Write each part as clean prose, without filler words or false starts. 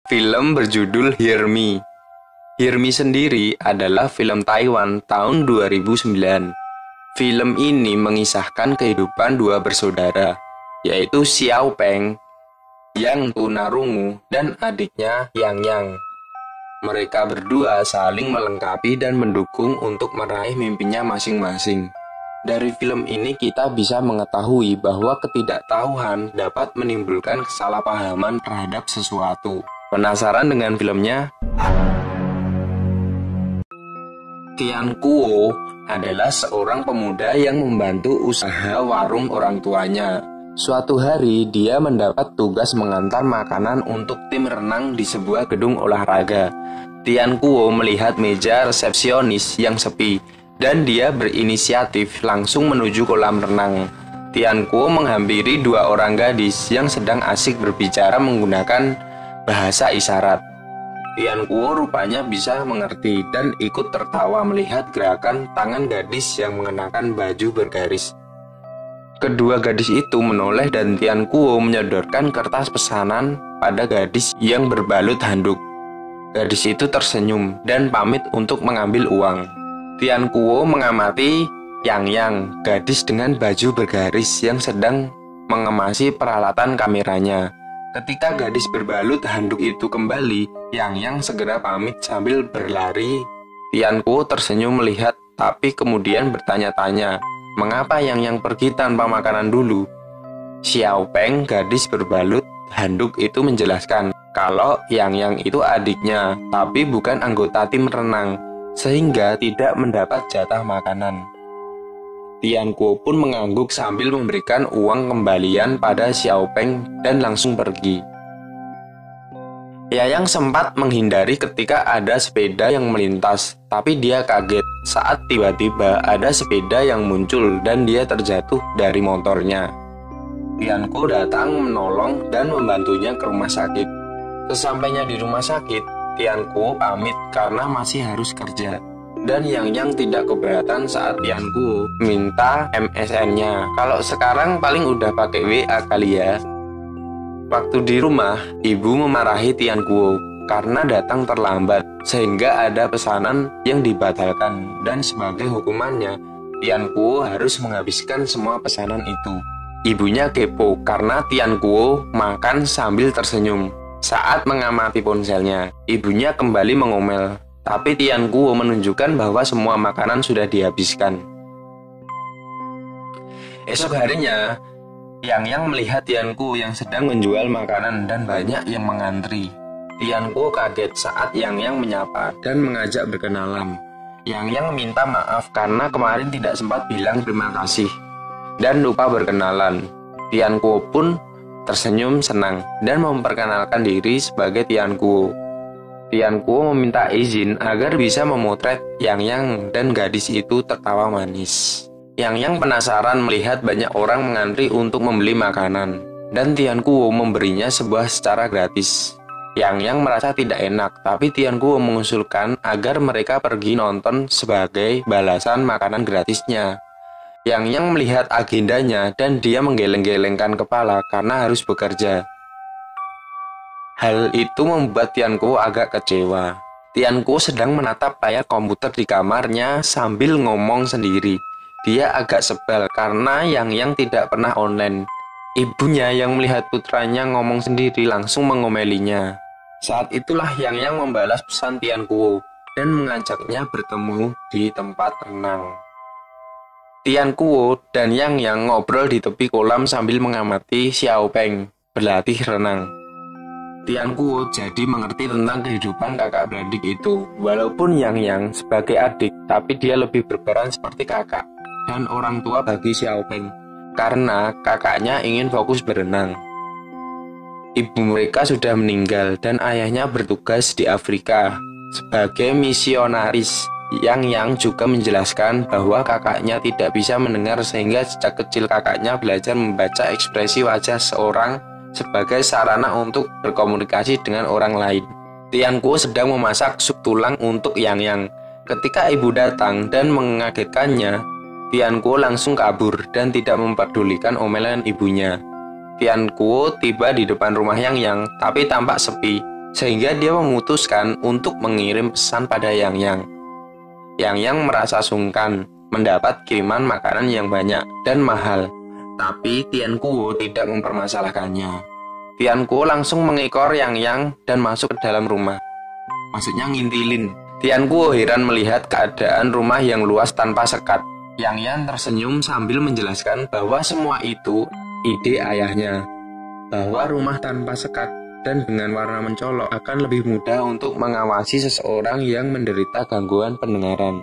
Film berjudul Hear Me. Hear Me sendiri adalah film Taiwan tahun 2009. Film ini mengisahkan kehidupan dua bersaudara, yaitu Xiao Peng yang tunarungu dan adiknya Yang Yang. Mereka berdua saling melengkapi dan mendukung untuk meraih mimpinya masing-masing. Dari film ini kita bisa mengetahui bahwa ketidaktahuan dapat menimbulkan kesalahpahaman terhadap sesuatu. Penasaran dengan filmnya? Tian Kuo adalah seorang pemuda yang membantu usaha warung orang tuanya. Suatu hari dia mendapat tugas mengantar makanan untuk tim renang di sebuah gedung olahraga. Tian Kuo melihat meja resepsionis yang sepi dan dia berinisiatif langsung menuju kolam renang. Tian Kuo menghampiri dua orang gadis yang sedang asik berbicara menggunakan bahasa isyarat. Tian Kuo rupanya bisa mengerti dan ikut tertawa melihat gerakan tangan gadis yang mengenakan baju bergaris. Kedua gadis itu menoleh dan Tian Kuo menyodorkan kertas pesanan pada gadis yang berbalut handuk. Gadis itu tersenyum dan pamit untuk mengambil uang. Tian Kuo mengamati Yang Yang, gadis dengan baju bergaris yang sedang mengemasi peralatan kameranya. Ketika gadis berbalut handuk itu kembali, Yang Yang segera pamit sambil berlari. Tian Kuo tersenyum melihat, tapi kemudian bertanya-tanya, mengapa Yang Yang pergi tanpa makanan dulu? Xiao Peng, gadis berbalut handuk itu menjelaskan kalau Yang Yang itu adiknya, tapi bukan anggota tim renang, sehingga tidak mendapat jatah makanan. Tian Kuo pun mengangguk sambil memberikan uang kembalian pada Xiao Peng dan langsung pergi. Yang sempat menghindari ketika ada sepeda yang melintas, tapi dia kaget saat tiba-tiba ada sepeda yang muncul dan dia terjatuh dari motornya. Tian Kuo datang menolong dan membantunya ke rumah sakit. Sesampainya di rumah sakit, Tian Kuo pamit karena masih harus kerja. Dan Yang Yang tidak keberatan saat Tian Kuo minta MSN-nya. Kalau sekarang paling udah pakai WA kali ya. Waktu di rumah, ibu memarahi Tian Kuo karena datang terlambat, sehingga ada pesanan yang dibatalkan. Dan sebagai hukumannya, Tian Kuo harus menghabiskan semua pesanan itu. Ibunya kepo karena Tian Kuo makan sambil tersenyum. Saat mengamati ponselnya, ibunya kembali mengomel. Tapi Tian Kuo menunjukkan bahwa semua makanan sudah dihabiskan. Esok harinya, Yang Yang melihat Tian Kuo yang sedang menjual makanan dan banyak yang mengantri. Tian Kuo kaget saat Yang Yang menyapa dan mengajak berkenalan. Yang Yang minta maaf karena kemarin tidak sempat bilang terima kasih dan lupa berkenalan. Tian Kuo pun tersenyum senang dan memperkenalkan diri sebagai Tian Kuo. Tian Kuo meminta izin agar bisa memotret Yang Yang dan gadis itu tertawa manis. Yang Yang penasaran melihat banyak orang mengantri untuk membeli makanan, dan Tian Kuo memberinya sebuah secara gratis. Yang Yang merasa tidak enak, tapi Tian Kuo mengusulkan agar mereka pergi nonton sebagai balasan makanan gratisnya. Yang Yang melihat agendanya dan dia menggeleng-gelengkan kepala karena harus bekerja. Hal itu membuat Tian Kuo agak kecewa. Tian Kuo sedang menatap layar komputer di kamarnya sambil ngomong sendiri. Dia agak sebal karena Yang Yang tidak pernah online. Ibunya yang melihat putranya ngomong sendiri langsung mengomelinya. Saat itulah Yang Yang membalas pesan Tian Kuo dan mengajaknya bertemu di tempat renang. Tian Kuo dan Yang Yang ngobrol di tepi kolam sambil mengamati Xiao Peng berlatih renang. Tian Kuo jadi mengerti tentang kehidupan kakak beradik itu. Walaupun Yang Yang sebagai adik, tapi dia lebih berperan seperti kakak dan orang tua bagi Xiao Peng karena kakaknya ingin fokus berenang. Ibu mereka sudah meninggal dan ayahnya bertugas di Afrika sebagai misionaris. Yang Yang juga menjelaskan bahwa kakaknya tidak bisa mendengar sehingga sejak kecil kakaknya belajar membaca ekspresi wajah seorang sebagai sarana untuk berkomunikasi dengan orang lain. Tian Kuo sedang memasak sup tulang untuk Yang Yang. Ketika ibu datang dan mengagetkannya, Tian Kuo langsung kabur dan tidak memperdulikan omelan ibunya. Tian Kuo tiba di depan rumah Yang Yang, tapi tampak sepi. sehingga dia memutuskan untuk mengirim pesan pada Yang Yang. Yang Yang merasa sungkan mendapat kiriman makanan yang banyak dan mahal, tapi Tian Kuo tidak mempermasalahkannya. Tian Kuo langsung mengekor Yang Yang dan masuk ke dalam rumah. Maksudnya ngintilin. Tian Kuo heran melihat keadaan rumah yang luas tanpa sekat. Yang Yang tersenyum sambil menjelaskan bahwa semua itu ide ayahnya, bahwa rumah tanpa sekat dan dengan warna mencolok akan lebih mudah untuk mengawasi seseorang yang menderita gangguan pendengaran.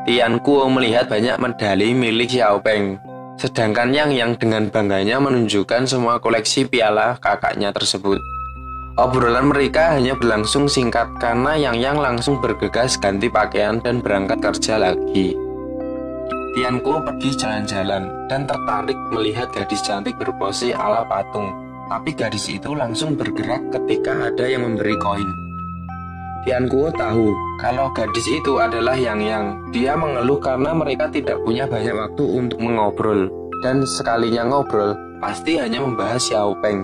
Tian Kuo melihat banyak medali milik Xiao Peng, sedangkan Yang Yang dengan bangganya menunjukkan semua koleksi piala kakaknya tersebut. Obrolan mereka hanya berlangsung singkat karena Yang Yang langsung bergegas ganti pakaian dan berangkat kerja lagi. Tian Kuo pergi jalan-jalan dan tertarik melihat gadis cantik berpose ala patung, tapi gadis itu langsung bergerak ketika ada yang memberi koin. Tian Kuo tahu kalau gadis itu adalah Yang Yang. Dia mengeluh karena mereka tidak punya banyak waktu untuk mengobrol, dan sekalinya ngobrol pasti hanya membahas Xiao Peng.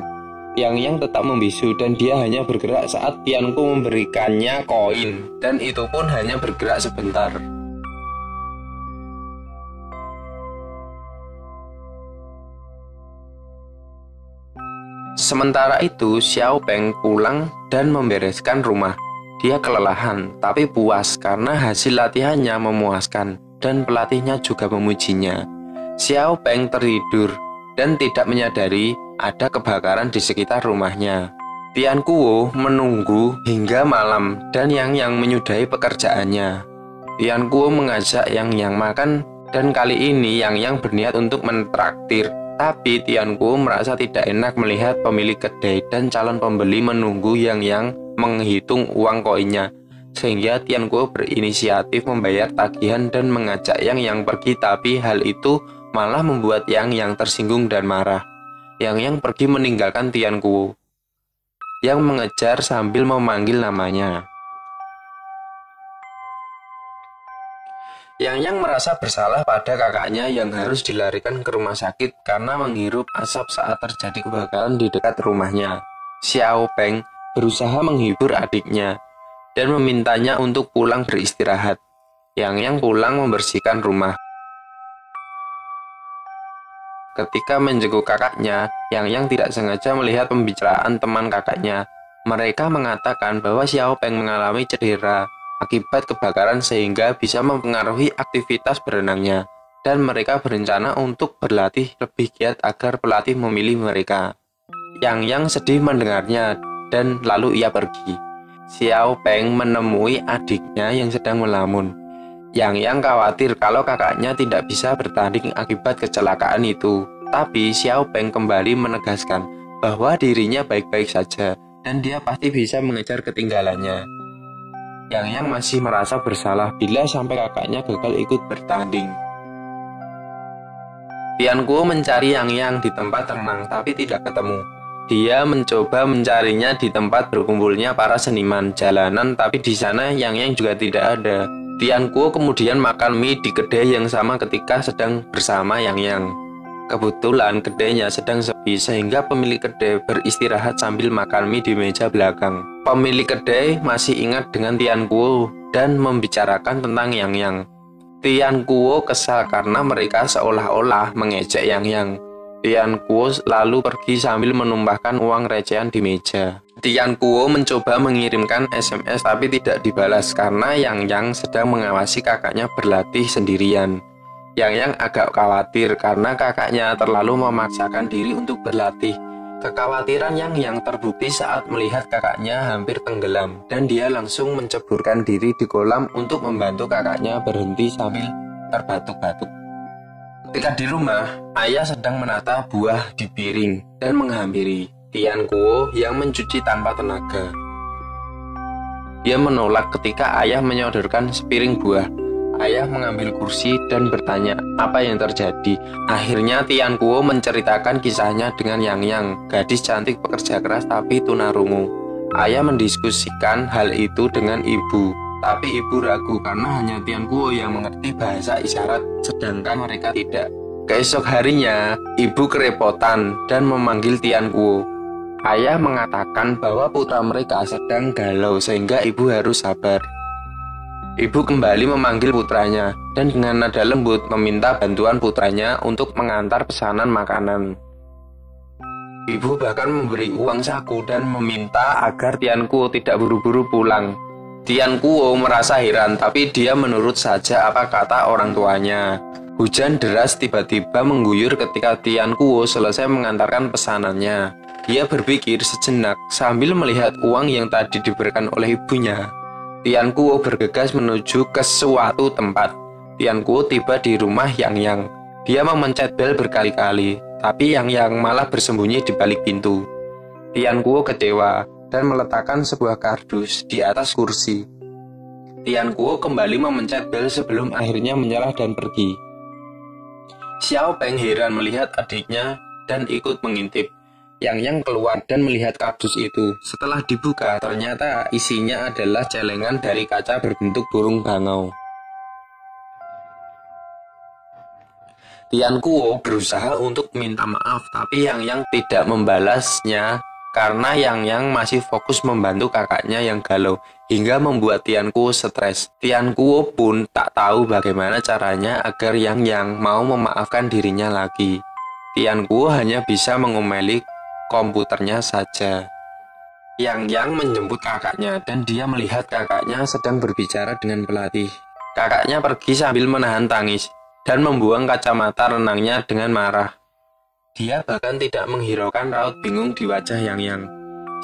Yang Yang tetap membisu dan dia hanya bergerak saat Tian Kuo memberikannya koin, dan itu pun hanya bergerak sebentar. Sementara itu, Xiao Peng pulang dan membereskan rumah. Dia kelelahan, tapi puas karena hasil latihannya memuaskan dan pelatihnya juga memujinya. Xiao Peng tertidur dan tidak menyadari ada kebakaran di sekitar rumahnya. Tian Kuo menunggu hingga malam dan Yang Yang menyudahi pekerjaannya. Tian Kuo mengajak Yang Yang makan dan kali ini Yang Yang berniat untuk mentraktir. Tapi Tian Kuo merasa tidak enak melihat pemilik kedai dan calon pembeli menunggu Yang Yang menghitung uang koinnya, sehingga Tian Kuo berinisiatif membayar tagihan dan mengajak Yang Yang pergi, tapi hal itu malah membuat Yang Yang tersinggung dan marah. Yang Yang pergi meninggalkan Tian Kuo yang mengejar sambil memanggil namanya. Yang Yang merasa bersalah pada kakaknya yang harus dilarikan ke rumah sakit karena menghirup asap saat terjadi kebakaran di dekat rumahnya. Xiao Peng berusaha menghibur adiknya dan memintanya untuk pulang beristirahat. Yang Yang pulang membersihkan rumah. Ketika menjenguk kakaknya, Yang Yang tidak sengaja melihat pembicaraan teman kakaknya. Mereka mengatakan bahwa Xiao Peng mengalami cedera akibat kebakaran sehingga bisa mempengaruhi aktivitas berenangnya, dan mereka berencana untuk berlatih lebih giat agar pelatih memilih mereka. Yang Yang sedih mendengarnya dan lalu ia pergi. Xiao Peng menemui adiknya yang sedang melamun. Yang Yang khawatir kalau kakaknya tidak bisa bertanding akibat kecelakaan itu. Tapi Xiao Peng kembali menegaskan bahwa dirinya baik-baik saja dan dia pasti bisa mengejar ketinggalannya. Yang Yang masih merasa bersalah bila sampai kakaknya gagal ikut bertanding. Tian Kuo mencari Yang Yang di tempat renang tapi tidak ketemu. Dia mencoba mencarinya di tempat berkumpulnya para seniman jalanan, tapi di sana Yang Yang juga tidak ada. Tian Kuo kemudian makan mie di kedai yang sama ketika sedang bersama Yang Yang. Kebetulan kedainya sedang sepi sehingga pemilik kedai beristirahat sambil makan mie di meja belakang. Pemilik kedai masih ingat dengan Tian Kuo dan membicarakan tentang Yang Yang. Tian Kuo kesal karena mereka seolah-olah mengejek Yang Yang. Tian Kuo lalu pergi sambil menumpahkan uang recehan di meja. Tian Kuo mencoba mengirimkan SMS tapi tidak dibalas karena Yang Yang sedang mengawasi kakaknya berlatih sendirian. Yang Yang agak khawatir karena kakaknya terlalu memaksakan diri untuk berlatih. Kekhawatiran Yang Yang terbukti saat melihat kakaknya hampir tenggelam dan dia langsung menceburkan diri di kolam untuk membantu kakaknya berhenti sambil terbatuk-batuk. Ketika di rumah, ayah sedang menata buah di piring dan menghampiri Tian Kuo yang mencuci tanpa tenaga. Dia menolak ketika ayah menyodorkan sepiring buah. Ayah mengambil kursi dan bertanya apa yang terjadi. Akhirnya Tian Kuo menceritakan kisahnya dengan Yang Yang, gadis cantik pekerja keras tapi tunarungu. Ayah mendiskusikan hal itu dengan ibu, tapi ibu ragu karena hanya Tian Kuo yang mengerti bahasa isyarat, sedangkan mereka tidak. Keesok harinya, ibu kerepotan dan memanggil Tian Kuo. Ayah mengatakan bahwa putra mereka sedang galau sehingga ibu harus sabar. Ibu kembali memanggil putranya dan dengan nada lembut meminta bantuan putranya untuk mengantar pesanan makanan. Ibu bahkan memberi uang saku dan meminta agar Tian Kuo tidak buru-buru pulang. Tian Kuo merasa heran, tapi dia menurut saja apa kata orang tuanya. Hujan deras tiba-tiba mengguyur ketika Tian Kuo selesai mengantarkan pesanannya. Dia berpikir sejenak sambil melihat uang yang tadi diberikan oleh ibunya. Tian Kuo bergegas menuju ke suatu tempat. Tian Kuo tiba di rumah Yang Yang. Dia memencet bel berkali-kali, tapi Yang Yang malah bersembunyi di balik pintu. Tian Kuo kecewa dan meletakkan sebuah kardus di atas kursi. Tian Kuo kembali memencet bel sebelum akhirnya menyerah dan pergi. Xiao Peng heran melihat adiknya dan ikut mengintip. Yang Yang keluar dan melihat kardus itu. Setelah dibuka, ternyata isinya adalah celengan dari kaca berbentuk burung bangau. Tian Kuo berusaha untuk minta maaf, tapi Yang Yang tidak membalasnya karena Yang Yang masih fokus membantu kakaknya yang galau, hingga membuat Tian Kuo stres. Tian Kuo pun tak tahu bagaimana caranya agar Yang Yang mau memaafkan dirinya lagi. Tian Kuo hanya bisa mengomeli komputernya saja. Yang Yang menjemput kakaknya dan dia melihat kakaknya sedang berbicara dengan pelatih. Kakaknya pergi sambil menahan tangis dan membuang kacamata renangnya dengan marah. Dia bahkan tidak menghiraukan raut bingung di wajah Yang Yang.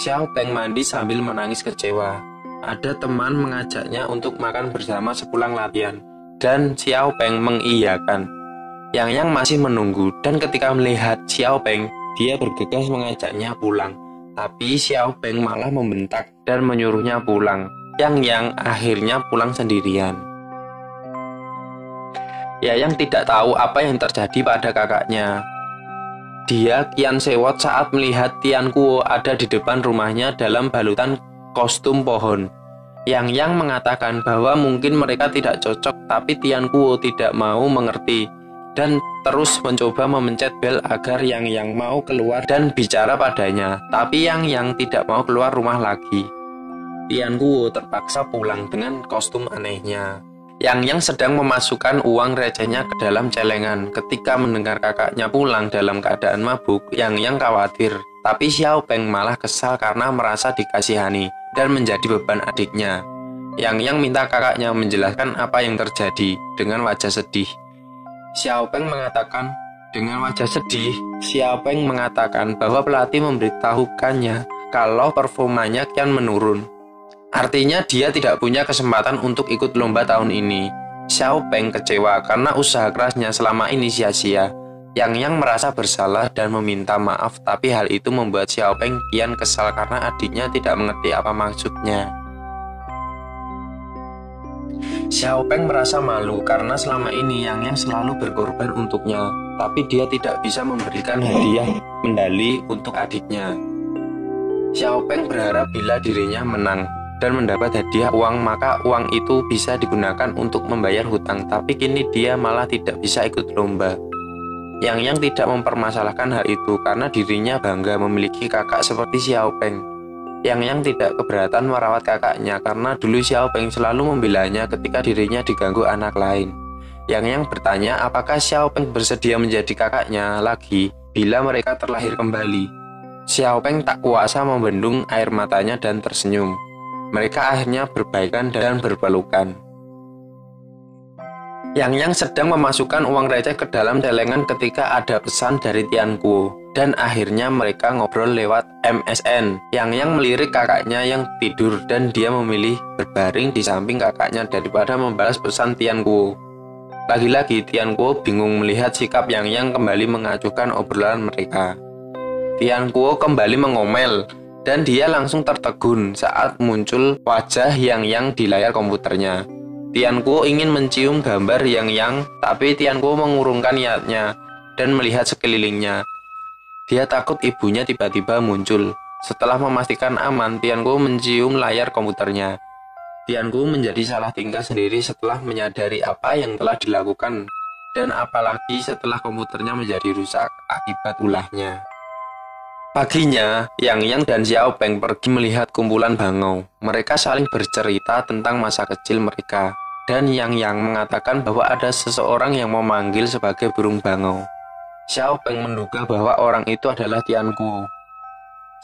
Xiao Peng mandi sambil menangis kecewa. Ada teman mengajaknya untuk makan bersama sepulang latihan dan Xiao Peng mengiyakan. Yang Yang masih menunggu dan ketika melihat Xiao Peng, dia bergegas mengajaknya pulang, tapi Xiao Peng malah membentak dan menyuruhnya pulang. Yang Yang akhirnya pulang sendirian. Yang tidak tahu apa yang terjadi pada kakaknya. Dia kian sewot saat melihat Tian Kuo ada di depan rumahnya dalam balutan kostum pohon. Yang mengatakan bahwa mungkin mereka tidak cocok, tapi Tian Kuo tidak mau mengerti dan terus mencoba memencet bel agar Yang mau keluar dan bicara padanya, tapi Yang tidak mau keluar rumah lagi. Tian Kuo terpaksa pulang dengan kostum anehnya. Yang sedang memasukkan uang recehnya ke dalam celengan. Ketika mendengar kakaknya pulang dalam keadaan mabuk, Yang khawatir, tapi Xiao Peng malah kesal karena merasa dikasihani dan menjadi beban adiknya. Yang minta kakaknya menjelaskan apa yang terjadi dengan wajah sedih. Xiao Peng mengatakan bahwa pelatih memberitahukannya kalau performanya kian menurun. Artinya dia tidak punya kesempatan untuk ikut lomba tahun ini. Xiao Peng kecewa karena usaha kerasnya selama ini sia-sia. Yang merasa bersalah dan meminta maaf, tapi hal itu membuat Xiao Peng kian kesal karena adiknya tidak mengerti apa maksudnya. Xiao Peng merasa malu karena selama ini Yang selalu berkorban untuknya, tapi dia tidak bisa memberikan hadiah medali untuk adiknya. Xiao Peng berharap bila dirinya menang dan mendapat hadiah uang, maka uang itu bisa digunakan untuk membayar hutang, tapi kini dia malah tidak bisa ikut lomba. Yang tidak mempermasalahkan hal itu karena dirinya bangga memiliki kakak seperti Xiao Peng. Yang tidak keberatan merawat kakaknya karena dulu Xiao Peng selalu membelanya ketika dirinya diganggu anak lain. Yang bertanya apakah Xiao Peng bersedia menjadi kakaknya lagi bila mereka terlahir kembali. Xiao Peng tak kuasa membendung air matanya dan tersenyum. Mereka akhirnya berbaikan dan berpelukan. Yang sedang memasukkan uang receh ke dalam celengan ketika ada pesan dari Tian Kuo. Dan akhirnya mereka ngobrol lewat MSN. Yang melirik kakaknya yang tidur dan dia memilih berbaring di samping kakaknya daripada membalas pesan Tian Kuo. Lagi-lagi Tian Kuo bingung melihat sikap Yang kembali mengacuhkan obrolan mereka. Tian Kuo kembali mengomel dan dia langsung tertegun saat muncul wajah Yang di layar komputernya. Tian Kuo ingin mencium gambar Yang, tapi Tian Kuo mengurungkan niatnya dan melihat sekelilingnya. Dia takut ibunya tiba-tiba muncul. Setelah memastikan aman, Tian Kuo mencium layar komputernya. Tian Kuo menjadi salah tingkah sendiri setelah menyadari apa yang telah dilakukan, dan apalagi setelah komputernya menjadi rusak akibat ulahnya. Paginya, Yang Yang dan Xiao Peng pergi melihat kumpulan bangau. Mereka saling bercerita tentang masa kecil mereka. Dan Yang Yang mengatakan bahwa ada seseorang yang memanggil sebagai burung bangau. Xiao Peng menduga bahwa orang itu adalah Tian Guo.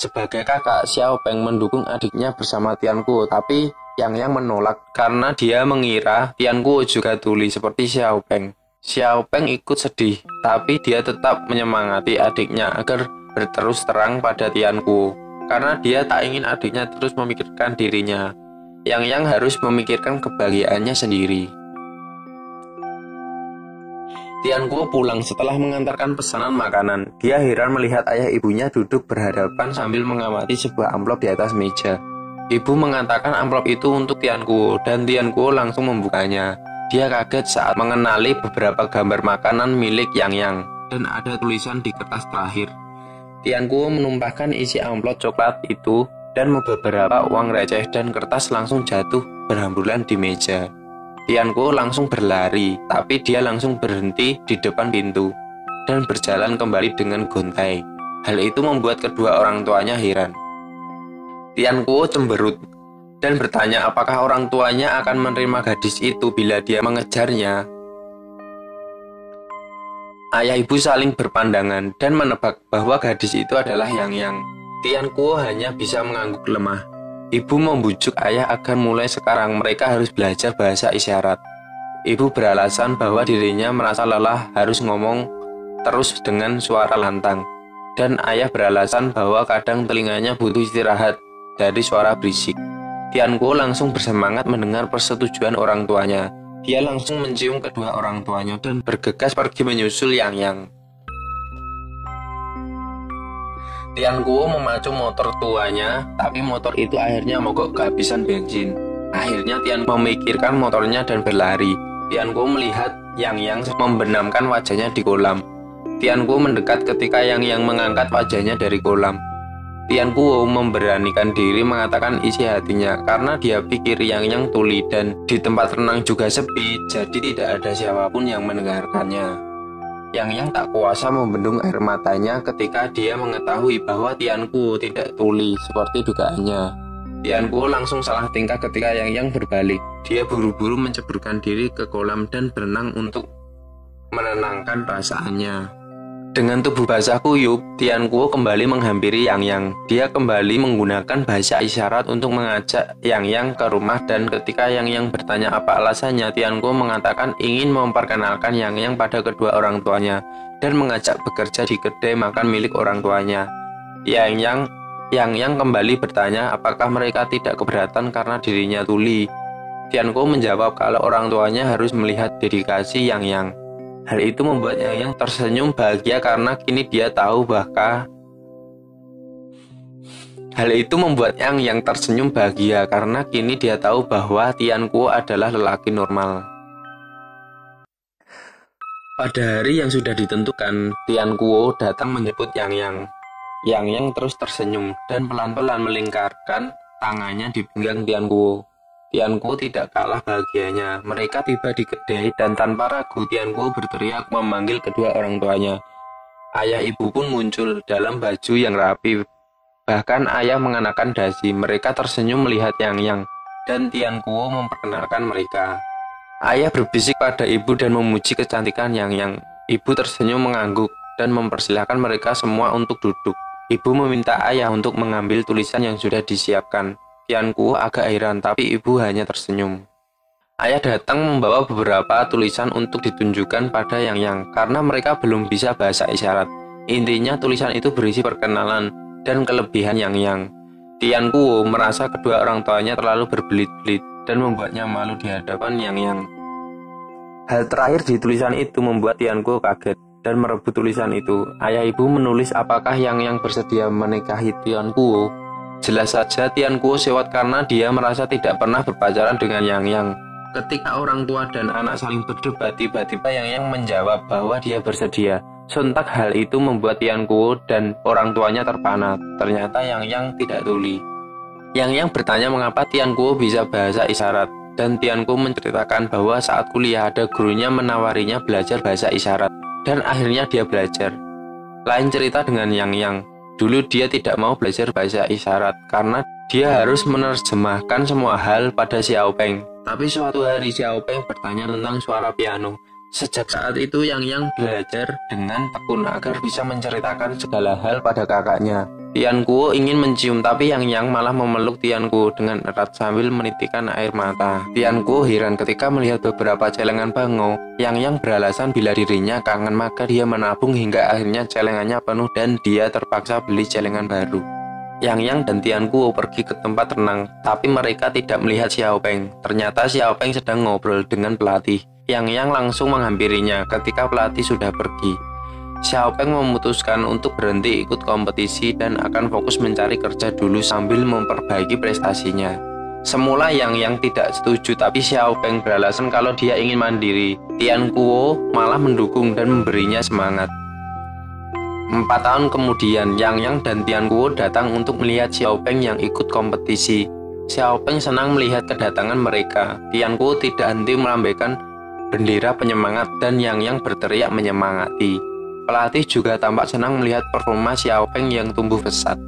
Sebagai kakak, Xiao Peng mendukung adiknya bersama Tian Guo, tapi Yang Yang menolak karena dia mengira Tian Guo juga tuli seperti Xiao Peng. Xiao Peng ikut sedih, tapi dia tetap menyemangati adiknya agar berterus terang pada Tian Guo, karena dia tak ingin adiknya terus memikirkan dirinya. Yang Yang harus memikirkan kebahagiaannya sendiri. Tian Guo pulang setelah mengantarkan pesanan makanan. Dia heran melihat ayah ibunya duduk berhadapan sambil mengamati sebuah amplop di atas meja. Ibu mengatakan amplop itu untuk Tian Guo, dan Tian Guo langsung membukanya. Dia kaget saat mengenali beberapa gambar makanan milik Yang Yang, dan ada tulisan di kertas terakhir. Tian Guo menumpahkan isi amplop coklat itu, dan beberapa uang receh dan kertas langsung jatuh berhamburan di meja. Tian Guo langsung berlari, tapi dia langsung berhenti di depan pintu dan berjalan kembali dengan gontai. Hal itu membuat kedua orang tuanya heran. Tian Guo cemberut dan bertanya apakah orang tuanya akan menerima gadis itu bila dia mengejarnya. Ayah ibu saling berpandangan dan menebak bahwa gadis itu adalah Yang Yang. Tian Guo hanya bisa mengangguk lemah. Ibu membujuk ayah agar mulai sekarang mereka harus belajar bahasa isyarat. Ibu beralasan bahwa dirinya merasa lelah harus ngomong terus dengan suara lantang. Dan ayah beralasan bahwa kadang telinganya butuh istirahat dari suara berisik. Tian Guo langsung bersemangat mendengar persetujuan orang tuanya. Dia langsung mencium kedua orang tuanya dan bergegas pergi menyusul Yang Yang. Tian Guo memacu motor tuanya, tapi motor itu akhirnya mogok kehabisan bensin. Akhirnya Tian memikirkan motornya dan berlari. Tian Guo melihat Yang Yang membenamkan wajahnya di kolam. Tian Guo mendekat ketika Yang Yang mengangkat wajahnya dari kolam. Tian Guo memberanikan diri mengatakan isi hatinya karena dia pikir Yang Yang tuli dan di tempat renang juga sepi, jadi tidak ada siapapun yang mendengarkannya. Yang Yang tak kuasa membendung air matanya ketika dia mengetahui bahwa Tian Guo tidak tuli seperti dugaannya. Tian Guo langsung salah tingkah ketika Yang Yang berbalik. Dia buru-buru menceburkan diri ke kolam dan berenang untuk menenangkan perasaannya. Dengan tubuh basah kuyup, Tian Guo kembali menghampiri Yang Yang. Dia kembali menggunakan bahasa isyarat untuk mengajak Yang Yang ke rumah, dan ketika Yang Yang bertanya apa alasannya, Tian Guo mengatakan ingin memperkenalkan Yang Yang pada kedua orang tuanya dan mengajak bekerja di kedai makan milik orang tuanya. Yang Yang kembali bertanya apakah mereka tidak keberatan karena dirinya tuli. Tian Guo menjawab kalau orang tuanya harus melihat dedikasi Yang Yang. Hal itu membuat Yang Yang tersenyum bahagia karena kini dia tahu bahwa Tian Guo adalah lelaki normal. Pada hari yang sudah ditentukan, Tian Guo datang menjemput Yang Yang. Yang Yang terus tersenyum dan pelan-pelan melingkarkan tangannya di pinggang Tian Guo. Tian Guo tidak kalah bahagianya. Mereka tiba di kedai dan tanpa ragu Tian Guo berteriak memanggil kedua orang tuanya. Ayah ibu pun muncul dalam baju yang rapi. Bahkan ayah mengenakan dasi. Mereka tersenyum melihat Yang Yang dan Tian Guo memperkenalkan mereka. Ayah berbisik pada ibu dan memuji kecantikan Yang Yang. Ibu tersenyum mengangguk dan mempersilahkan mereka semua untuk duduk. Ibu meminta ayah untuk mengambil tulisan yang sudah disiapkan. Tian Guo agak heran, tapi ibu hanya tersenyum. Ayah datang membawa beberapa tulisan untuk ditunjukkan pada Yang Yang karena mereka belum bisa bahasa isyarat. Intinya tulisan itu berisi perkenalan dan kelebihan Yang Yang. Tian Guo merasa kedua orang tuanya terlalu berbelit-belit dan membuatnya malu di hadapan Yang Yang. Hal terakhir di tulisan itu membuat Tian Guo kaget dan merebut tulisan itu. Ayah ibu menulis apakah Yang Yang bersedia menikahi Tian Guo. Jelas saja Tian Guo sewot karena dia merasa tidak pernah berpacaran dengan Yang Yang. Ketika orang tua dan anak saling berdebat, tiba-tiba Yang Yang menjawab bahwa dia bersedia. Sontak hal itu membuat Tian Guo dan orang tuanya terpana. Ternyata Yang Yang tidak tuli. Yang Yang bertanya mengapa Tian Guo bisa bahasa isyarat, dan Tian Guo menceritakan bahwa saat kuliah ada gurunya menawarinya belajar bahasa isyarat, dan akhirnya dia belajar. Lain cerita dengan Yang Yang. Dulu dia tidak mau belajar bahasa isyarat karena dia harus menerjemahkan semua hal pada Xiao Peng. Tapi suatu hari Xiao Peng bertanya tentang suara piano. Sejak saat itu Yang belajar dengan tekun agar bisa menceritakan segala hal pada kakaknya. Tian Guo ingin mencium, tapi Yang malah memeluk Tian Guo dengan erat sambil menitikkan air mata. Tian Guo heran ketika melihat beberapa celengan bangau. Yang beralasan bila dirinya kangen, maka dia menabung hingga akhirnya celengannya penuh dan dia terpaksa beli celengan baru. Yang dan Tian Guo pergi ke tempat renang, tapi mereka tidak melihat Xiao Peng. Ternyata Xiao Peng sedang ngobrol dengan pelatih. Yang langsung menghampirinya ketika pelatih sudah pergi. Xiao Peng memutuskan untuk berhenti ikut kompetisi dan akan fokus mencari kerja dulu sambil memperbaiki prestasinya. Semula Yang tidak setuju, tapi Xiao Peng beralasan kalau dia ingin mandiri. Tian Guo malah mendukung dan memberinya semangat. 4 tahun kemudian, Yang dan Tian Guo datang untuk melihat Xiao Peng yang ikut kompetisi. Xiao Peng senang melihat kedatangan mereka. Tian Guo tidak henti melambaikan bendera penyemangat dan Yang berteriak menyemangati. Pelatih juga tampak senang melihat performa Xiao Peng yang tumbuh pesat.